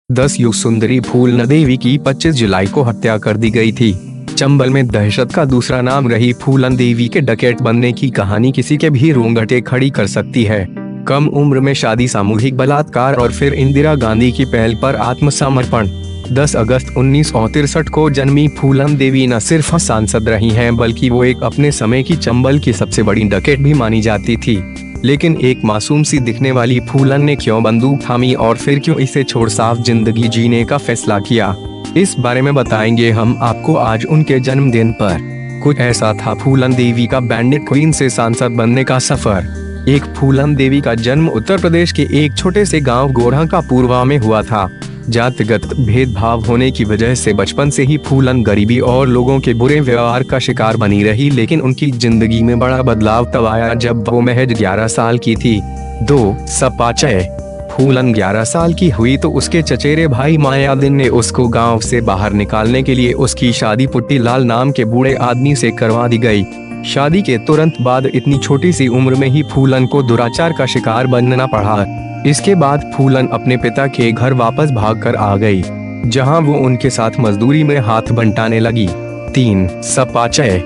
10 युग सुंदरी फूलन देवी की 25 जुलाई को हत्या कर दी गई थी। चंबल में दहशत का दूसरा नाम रही फूलन देवी के डकैत बनने की कहानी किसी के भी रोंगटे खड़ी कर सकती है। कम उम्र में शादी, सामूहिक बलात्कार और फिर इंदिरा गांधी की पहल पर आत्मसमर्पण। 10 अगस्त 1963 को जन्मी फूलन देवी न सिर्फ सांसद रही हैं, बल्कि वो एक अपने समय की चंबल की सबसे बड़ी डकैत भी मानी जाती थी। लेकिन एक मासूम सी दिखने वाली फूलन ने क्यों बंदूक थामी और फिर क्यों इसे छोड़ साफ जिंदगी जीने का फैसला किया, इस बारे में बताएंगे हम आपको आज उनके जन्मदिन पर। कुछ ऐसा था फूलन देवी का बैंडिट क्वीन से सांसद बनने का सफर। एक फूलन देवी का जन्म उत्तर प्रदेश के एक छोटे से गांव गोढ़ा का पूर्वा में हुआ था। जातिगत भेदभाव होने की वजह से बचपन से ही फूलन गरीबी और लोगों के बुरे व्यवहार का शिकार बनी रही, लेकिन उनकी जिंदगी में बड़ा बदलाव तब आया जब वो महज 11 साल की थी। 2 सपाचय फूलन 11 साल की हुई तो उसके चचेरे भाई मायादिन ने उसको गांव से बाहर निकालने के लिए उसकी शादी पुट्टी लाल नाम के बूढ़े आदमी से करवा दी गई। शादी के तुरंत बाद इतनी छोटी सी उम्र में ही फूलन को दुराचार का शिकार बनना पड़ा। इसके बाद फूलन अपने पिता के घर वापस भागकर आ गई, जहां वो उनके साथ मजदूरी में हाथ बंटाने लगी। 3 सपाचय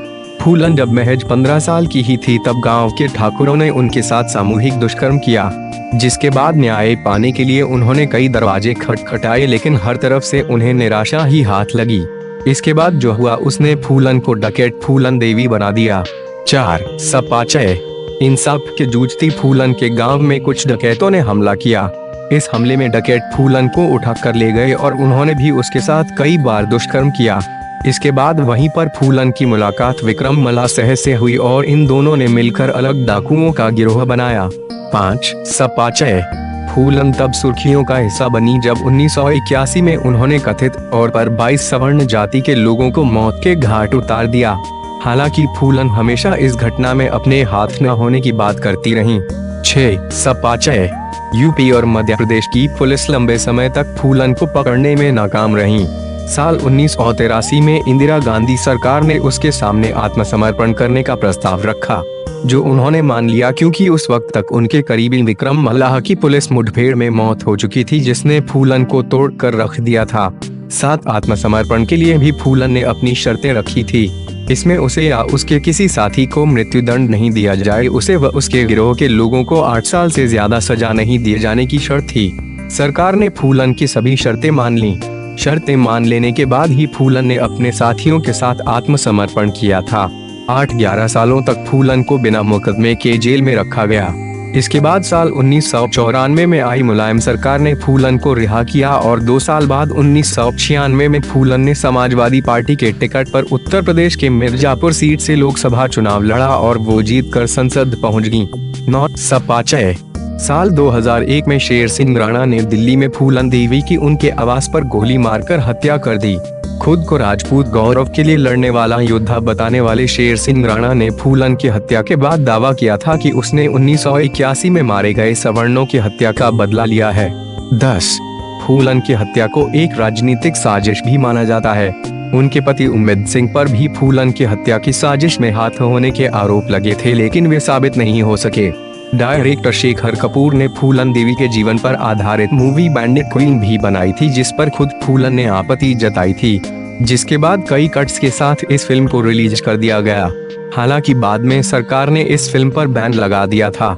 फूलन जब महज 15 साल की ही थी तब गांव के ठाकुरों ने उनके साथ सामूहिक दुष्कर्म किया, जिसके बाद न्याय पाने के लिए उन्होंने कई दरवाजे खटखटाए, लेकिन हर तरफ से उन्हें निराशा ही हाथ लगी। इसके बाद जो हुआ उसने फूलन को डकैत फूलन देवी बना दिया। 4 सपाचय इंसाफ के जूझती फूलन के गांव में कुछ डकैतों ने हमला किया। इस हमले में डकैत फूलन को उठा कर ले गए और उन्होंने भी उसके साथ कई बार दुष्कर्म किया। इसके बाद वहीं पर फूलन की मुलाकात विक्रम मलासह से हुई और इन दोनों ने मिलकर अलग डाकुओं का गिरोह बनाया। 5 सपाचय फूलन तब सुर्खियों का हिस्सा बनी जब 1981 में उन्होंने कथित तौर पर 22 सवर्ण जाति के लोगों को मौत के घाट उतार दिया। हालांकि फूलन हमेशा इस घटना में अपने हाथ न होने की बात करती रहीं। 6 सपाचय यूपी और मध्य प्रदेश की पुलिस लंबे समय तक फूलन को पकड़ने में नाकाम रही। साल 1983 में इंदिरा गांधी सरकार ने उसके सामने आत्मसमर्पण करने का प्रस्ताव रखा, जो उन्होंने मान लिया क्योंकि उस वक्त तक उनके करीबी विक्रम मल्लाह की पुलिस मुठभेड़ में मौत हो चुकी थी, जिसने फूलन को तोड़ कर रख दिया था। साथ आत्मसमर्पण के लिए भी फूलन ने अपनी शर्तें रखी थी। इसमें उसे या उसके किसी साथी को मृत्युदंड नहीं दिया जाए, उसे व उसके गिरोह के लोगों को 8 साल से ज्यादा सजा नहीं दिए जाने की शर्त थी। सरकार ने फूलन की सभी शर्तें मान ली। शर्तें मान लेने के बाद ही फूलन ने अपने साथियों के साथ आत्मसमर्पण किया था। 8-11 सालों तक फूलन को बिना मुकदमे के जेल में रखा गया। इसके बाद साल 1994 में आई मुलायम सरकार ने फूलन को रिहा किया और 2 साल बाद 1996 में फूलन ने समाजवादी पार्टी के टिकट पर उत्तर प्रदेश के मिर्जापुर सीट से लोकसभा चुनाव लड़ा और वो जीतकर संसद पहुंच गईं। 9 सपाचय साल 2001 में शेर सिंह राणा ने दिल्ली में फूलन देवी की उनके आवास पर गोली मारकर हत्या कर दी। खुद को राजपूत गौरव के लिए लड़ने वाला योद्धा बताने वाले शेर सिंह राणा ने फूलन की हत्या के बाद दावा किया था कि उसने 1981 में मारे गए सवर्णों की हत्या का बदला लिया है। 10 फूलन की हत्या को एक राजनीतिक साजिश भी माना जाता है। उनके पति उम्मेद सिंह पर भी फूलन की हत्या की साजिश में हाथ होने के आरोप लगे थे, लेकिन वे साबित नहीं हो सके। डायरेक्टर शेखर कपूर ने फूलन देवी के जीवन पर आधारित मूवी बैंडिट क्वीन भी बनाई थी, जिस पर खुद फूलन ने आपत्ति जताई थी, जिसके बाद कई कट्स के साथ इस फिल्म को रिलीज कर दिया गया। हालांकि बाद में सरकार ने इस फिल्म पर बैन लगा दिया था।